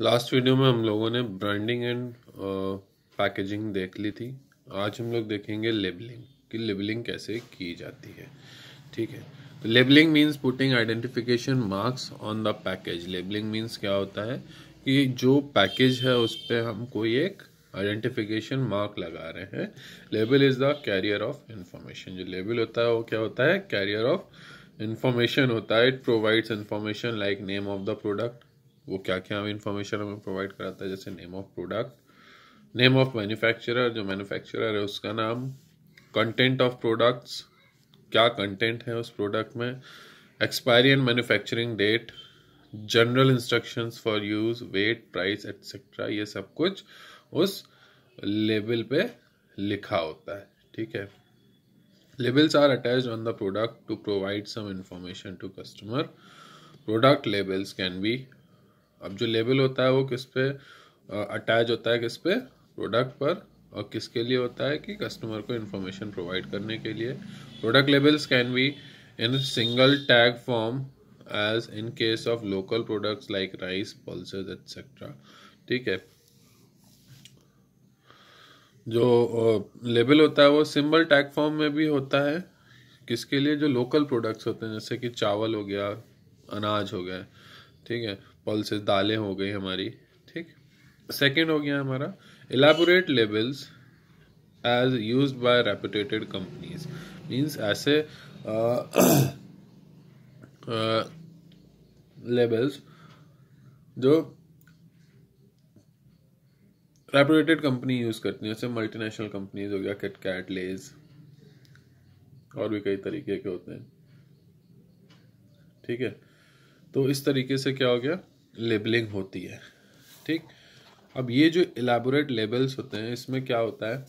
Last video में हम लोगों ने ब्रांडिंग एंड पैकेजिंग देख ली थी। आज हम लोग देखेंगे लेबलिंग कि लेबलिंग कैसे की जाती है। ठीक है, तो labelling means putting identification marks on the package. Labelling means क्या होता है कि जो पैकेज है उस पर हम कोई एक आइडेंटिफिकेशन मार्क लगा रहे हैं। Label is the carrier of information. जो लेबल होता है वो क्या होता है? कैरियर ऑफ इंफॉर्मेशन होता है। It provides information like name of the product. वो क्या क्या इंफॉर्मेशन हमें प्रोवाइड कराता है, जैसे name of product, name of manufacturer, जो मैन्युफैक्चरर है उसका नाम, कंटेंट ऑफ प्रोडक्ट्स, क्या कंटेंट है उस प्रोडक्ट में, expiry and manufacturing date, general instructions for use, weight, price etcetera. ये सब कुछ उस लेबल पे लिखा होता है। ठीक है, labels are attached on the product to provide some information to customer. Product labels can be, अब जो लेबल होता है वो किस पे अटैच होता है? किस पे? प्रोडक्ट पर। और किसके लिए होता है? कि कस्टमर को इन्फॉर्मेशन प्रोवाइड करने के लिए। Product labels can be in single tag form as in case of local products like rice, pulses etcetera. ठीक है, जो लेबल होता है वो सिंबल टैग फॉर्म में भी होता है। किसके लिए? जो लोकल प्रोडक्ट्स होते हैं, जैसे कि चावल हो गया, अनाज हो गया। ठीक है, पल्सेस, दालें हो गई हमारी। ठीक, सेकंड हो गया हमारा elaborate labels as used by reputed companies. मींस ऐसे लेबल्स जो रेपुटेटेड कंपनी यूज करती है, जैसे मल्टीनेशनल कंपनीज हो गया, किटकैट, लेज, और भी कई तरीके के होते हैं। ठीक है, तो इस तरीके से क्या हो गया? लेबलिंग होती है। ठीक, अब ये जो इलाबोरेट लेबल्स होते हैं इसमें क्या होता है?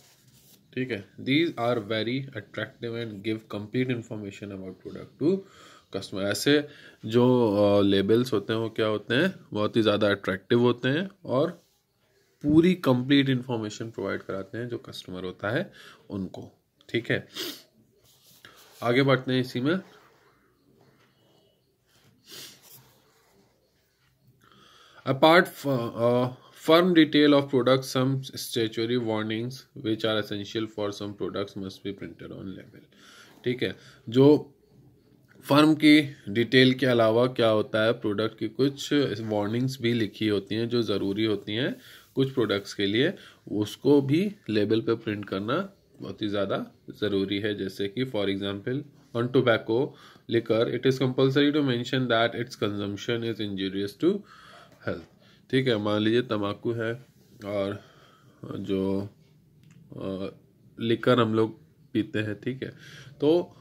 ठीक है, these are very attractive and give complete information about product to customer. ऐसे जो लेबल्स होते हैं वो क्या होते हैं? बहुत ही ज़्यादा अट्रैक्टिव होते हैं और पूरी कंप्लीट इंफॉर्मेशन प्रोवाइड कराते हैं जो कस्टमर होता है उनको। ठीक है, आगे बढ़ते हैं इसी में। Apart firm detail of products, some statutory warnings which are essential for some products must be printed on label. ठीक है, जो फर्म की डिटेल के अलावा क्या होता है, प्रोडक्ट की कुछ वार्निंग्स भी लिखी होती हैं जो ज़रूरी होती हैं कुछ प्रोडक्ट्स के लिए, उसको भी लेबल पे प्रिंट करना बहुत ही ज़्यादा ज़रूरी है। जैसे कि for example on tobacco liquor, it is compulsory to mention that its consumption is injurious to health. ठीक है, मान लीजिए तम्बाकू है और जो लिकर हम लोग पीते हैं। ठीक है, तो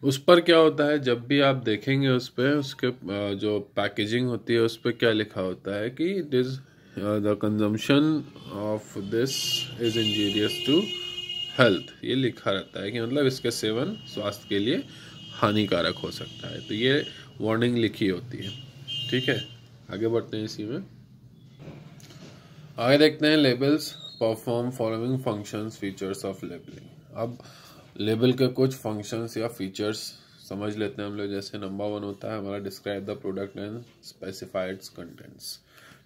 उस पर क्या होता है, जब भी आप देखेंगे उस पर उसके जो पैकेजिंग होती है उस पर क्या लिखा होता है कि it is the consumption of this is injurious to health. ये लिखा रहता है कि मतलब इसके सेवन स्वास्थ्य के लिए हानिकारक हो सकता है। तो ये वार्निंग लिखी होती है। ठीक है, आगे बढ़ते हैं इसी में। आगे देखते हैं labels perform following functions features of labelling. अब लेबल के कुछ फंक्शंस या फीचर्स समझ लेते हैं हम लोग। जैसे नंबर 1 होता है हमारा describe the product and specified contents.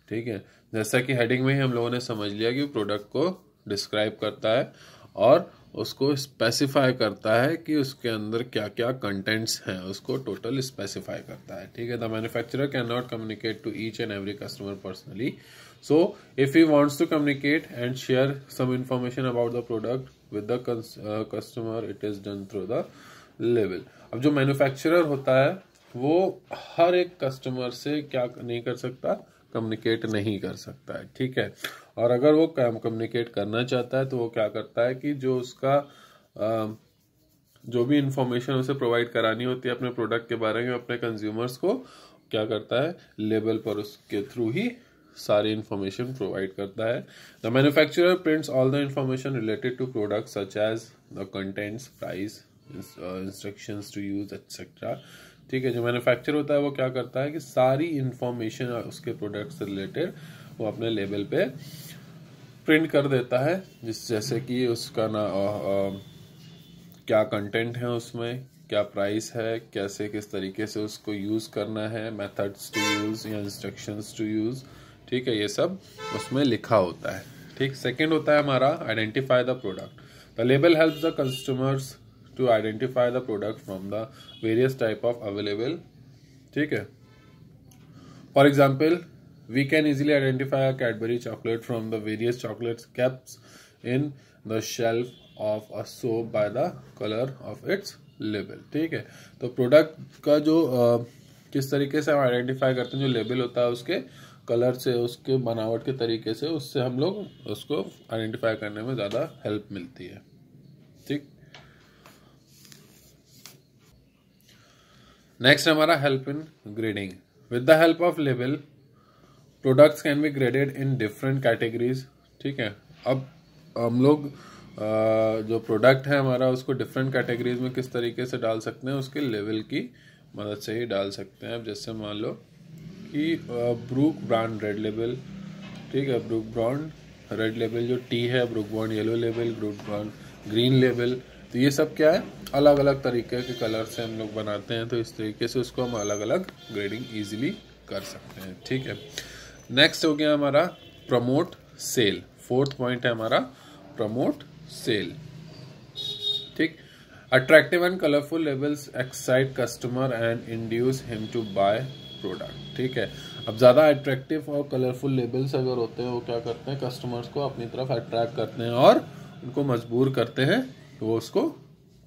ठीक है, जैसा कि हेडिंग में ही हम लोगों ने समझ लिया कि प्रोडक्ट को डिस्क्राइब करता है और उसको स्पेसिफाई करता है कि उसके अंदर क्या क्या कंटेंट्स हैं, उसको टोटल स्पेसिफाई करता है। ठीक है, the manufacturer can not communicate to each and every customer personally, so if he wants to communicate and share some information about the product with the customer, it is done through the label. अब जो manufacturer होता है वो हर एक customer से क्या नहीं कर सकता? कम्युनिकेट नहीं कर सकता है। ठीक है, और अगर वो कम्युनिकेट करना चाहता है तो वो क्या करता है कि जो उसका जो भी इंफॉर्मेशन उसे प्रोवाइड करानी होती है अपने प्रोडक्ट के बारे में अपने कंज्यूमर्स को, क्या करता है? लेबल पर उसके थ्रू ही सारी इंफॉर्मेशन प्रोवाइड करता है। The manufacturer prints all the information related to product such as the contents, price, instructions to use etcetera. ठीक है, जो मैन्युफैक्चर होता है वो क्या करता है कि सारी इंफॉर्मेशन उसके प्रोडक्ट से रिलेटेड वो अपने लेबल पे प्रिंट कर देता है, जैसे कि उसका ना क्या कंटेंट है उसमें, क्या प्राइस है, कैसे किस तरीके से उसको यूज़ करना है, मेथड्स टू यूज़ या इंस्ट्रक्शंस टू यूज़, ठीक है, ये सब उसमें लिखा होता है। ठीक, सेकंड होता है हमारा identify the product. The label helps the customers to identify the product from the various type of available. ठीक है, for example we can easily identify a Cadbury chocolate from the various chocolates kept in the shelf of a soap by the color of its label। ठीक है, तो product का जो किस तरीके से हम आइडेंटिफाई करते हैं, जो लेबल होता है उसके कलर से, उसके बनावट के तरीके से, उससे हम लोग उसको आइडेंटिफाई करने में ज़्यादा हेल्प मिलती है। ठीक, नेक्स्ट हमारा help in grading. With the help of label products can be graded in different categories. ठीक है, अब हम लोग जो प्रोडक्ट है हमारा उसको डिफरेंट कैटेगरीज में किस तरीके से डाल सकते हैं, उसके लेवल की मदद से ही डाल सकते हैं। अब जैसे मान लो कि ब्रूक ब्रांड रेड लेबल, ठीक है, ब्रूक ब्रांड रेड लेबल जो टी है, Brooke bond yellow label, Brooke brand green label, तो ये सब क्या है, अलग अलग तरीके के कलर से हम लोग बनाते हैं, तो इस तरीके से उसको हम अलग अलग ग्रेडिंग ईजिली कर सकते हैं। ठीक है, नेक्स्ट हो गया हमारा प्रमोट सेल। फोर्थ पॉइंट है हमारा प्रमोट सेल। ठीक, attractive and colourful labels excite customer and induce him to buy product. ठीक है, अब ज़्यादा अट्रैक्टिव और कलरफुल लेबल्स अगर होते हैं वो क्या करते हैं, कस्टमर्स को अपनी तरफ अट्रैक्ट करते हैं और उनको मजबूर करते हैं कि वो उसको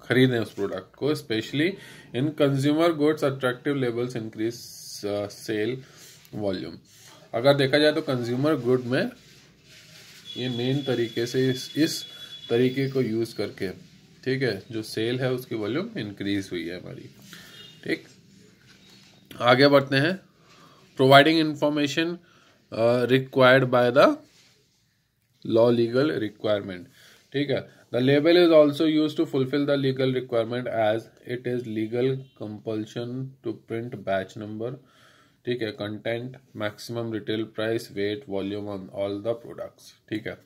खरीदें उस प्रोडक्ट को। Specially in consumer goods attractive labels increase sale volume. अगर देखा जाए तो कंज्यूमर गुड में ये मेन तरीके से इस तरीके को यूज करके, ठीक है, जो सेल है उसकी वॉल्यूम इंक्रीज हुई है हमारी। ठीक, आगे बढ़ते हैं। Providing information required by the law legal requirement. ठीक है, the label is also use to fulfil the legal requirement as it is legal compulsion to print batch number. ठीक है, content, maximum retail price, weight, volume on all the products. ठीक है,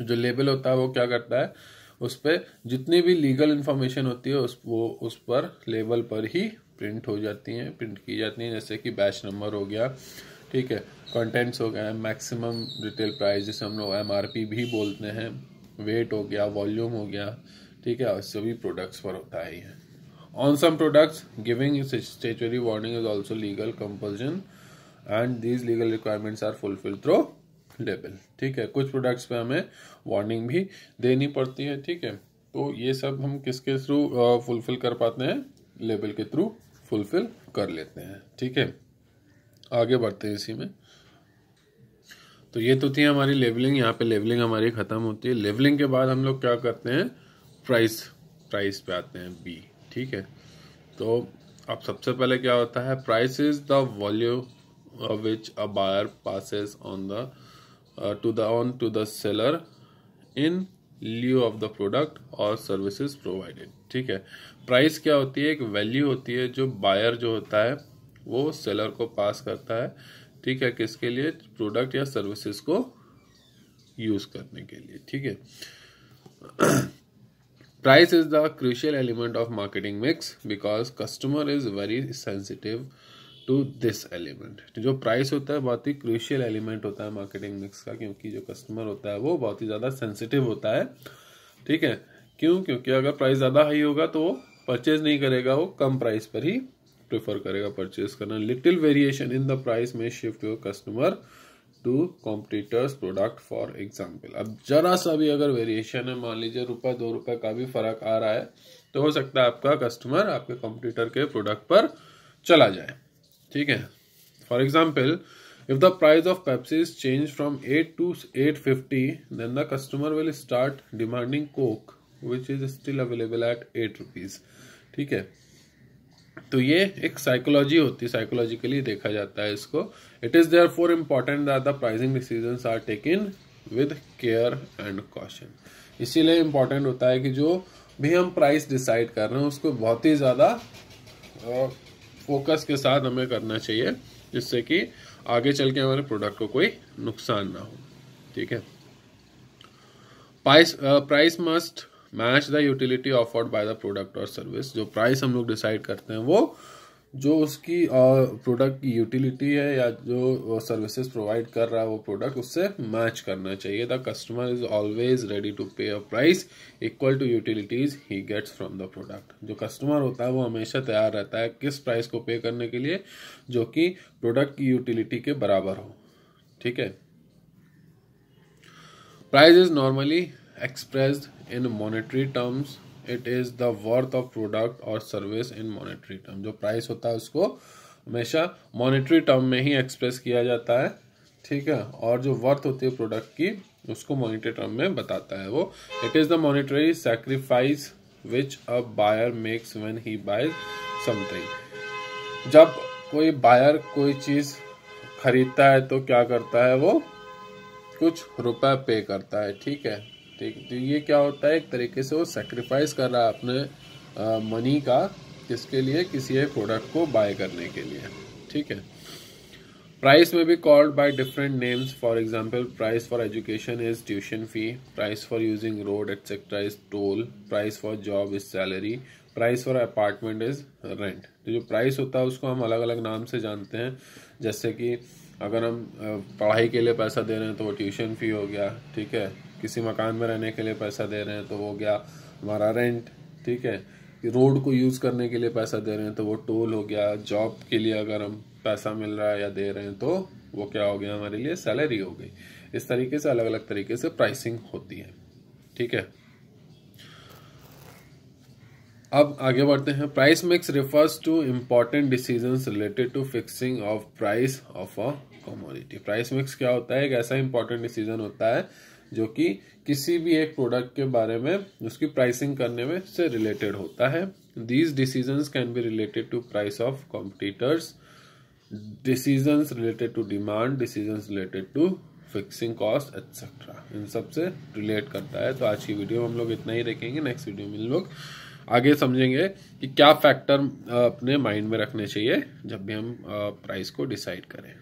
जो label होता है वो क्या करता है, उस पर जितनी भी लीगल इंफॉर्मेशन होती है उस पर लेबल पर ही प्रिंट हो जाती हैं, प्रिंट की जाती हैं। जैसे कि बैच नंबर हो गया, ठीक है, कंटेंट्स हो गया, मैक्सिमम रिटेल प्राइस जिसे हम लोग MRP भी बोलते हैं, वेट हो गया, वॉल्यूम हो गया। ठीक है, सभी प्रोडक्ट्स पर होता है ये। On some products, giving statutory warning is also legal compulsion and these legal requirements are fulfilled through label। ठीक है, कुछ प्रोडक्ट्स पे हमें वार्निंग भी देनी पड़ती है। ठीक है, तो ये सब हम किसके थ्रू फुलफिल कर पाते हैं, लेबल के थ्रू फुलफिल कर लेते हैं। ठीक है, आगे बढ़ते हैं इसी में। तो ये तो थी हमारी लेबलिंग, यहाँ पे लेबलिंग हमारी खत्म होती है। लेबलिंग के बाद हम लोग क्या करते हैं, प्राइस पे आते हैं, बी। ठीक है, तो अब सबसे पहले क्या होता है, price is the value which a buyer passes on the to the seller in lieu of the product और सर्विसेज प्रोवाइडेड। ठीक है, प्राइस क्या होती है, एक वैल्यू होती है जो बायर जो होता है वो सेलर को पास करता है। ठीक है, किसके लिए, प्रोडक्ट या सर्विसेज को यूज करने के लिए। ठीक है, Price is the crucial element of marketing mix because customer is very sensitive to this element। जो प्राइस होता है बहुत ही क्रूशियल एलिमेंट होता है मार्केटिंग मिक्स का, क्योंकि जो कस्टमर होता है वो बहुत ही ज़्यादा सेंसिटिव होता है। ठीक है, क्यों, क्योंकि अगर प्राइस ज़्यादा हाई होगा तो वो परचेज नहीं करेगा, वो कम प्राइस पर ही प्रेफर करेगा परचेज करना। Little variation in the price में shift your customer to competitors product for example. अब जरा सा भी अगर वेरिएशन है, मान लीजिए ₹1-2 का भी फर्क आ रहा है, तो हो सकता है आपका कस्टमर आपके कॉम्पिटिटर के प्रोडक्ट पर चला जाए। ठीक है, for example if the price of Pepsi is change from 8 to 850 then the customer will start demanding Coke which is still available at ₹8। ठीक है, तो ये एक साइकोलॉजी होती है, साइकोलॉजिकली देखा जाता है इसको। It is therefore important that the pricing decisions are taken with care and caution. इसीलिए इम्पोर्टेंट होता है कि जो भी हम प्राइस डिसाइड कर रहे हैं उसको बहुत ही ज़्यादा फोकस के साथ हमें करना चाहिए, जिससे कि आगे चल के हमारे प्रोडक्ट को कोई नुकसान ना हो। ठीक है, price must match the utility offered by the product और सर्विस। जो प्राइस हम लोग डिसाइड करते हैं वो जो उसकी प्रोडक्ट की यूटिलिटी है या जो सर्विसेज प्रोवाइड कर रहा है वो प्रोडक्ट उससे मैच करना चाहिए। The customer is always ready to pay a price equal to utilities he gets from the product. जो कस्टमर होता है वो हमेशा तैयार रहता है किस प्राइस को पे करने के लिए, जो कि प्रोडक्ट की यूटिलिटी के बराबर हो। ठीक है। Price is normally expressed in monetary terms. It is the worth of product और सर्विस इन मॉनेटरी टर्म। जो प्राइस होता है उसको हमेशा मॉनेटरी टर्म में ही एक्सप्रेस किया जाता है। ठीक है। और जो वर्थ होती है प्रोडक्ट की उसको मॉनेटरी टर्म में बताता है वो। It is the monetary sacrifice which a buyer makes when he buys something. जब कोई बायर कोई चीज़ खरीदता है तो क्या करता है, वो कुछ रुपए पे करता है। ठीक है। ठीक, तो ये क्या होता है, एक तरीके से वो सेक्रीफाइस कर रहा है अपने मनी का, किसके लिए, किसी एक प्रोडक्ट को बाय करने के लिए। ठीक है। प्राइस में भी called by different names. For example, price for education is tuition fee, price for using road etcetera is toll, price for job is salary, price for apartment is rent. तो जो price होता है उसको हम अलग अलग नाम से जानते हैं। जैसे कि अगर हम पढ़ाई के लिए पैसा दे रहे हैं तो वो ट्यूशन फी हो गया। ठीक है। किसी मकान में रहने के लिए पैसा दे रहे हैं तो वो गया हमारा रेंट। ठीक है। रोड को यूज़ करने के लिए पैसा दे रहे हैं तो वो टोल हो गया। जॉब के लिए अगर हम पैसा मिल रहा है या दे रहे हैं तो वो क्या हो गया, हमारे लिए सैलरी हो गई। इस तरीके से अलग अलग तरीके से प्राइसिंग होती है। ठीक है। अब आगे बढ़ते हैं। Price mix refers to important decisions related to fixing of price of a commodity. Price mix क्या होता है, एक ऐसा इंपॉर्टेंट डिसीजन होता है जो कि किसी भी एक प्रोडक्ट के बारे में उसकी प्राइसिंग करने में से रिलेटेड होता है। These decisions can be related to price of competitors, decisions related to demand, decisions related to fixing cost etcetera. इन सब से रिलेट करता है। तो आज की वीडियो में हम लोग इतना ही देखेंगे। नेक्स्ट वीडियो में हम लोग आगे समझेंगे कि क्या फैक्टर अपने माइंड में रखने चाहिए जब भी हम प्राइस को डिसाइड करें।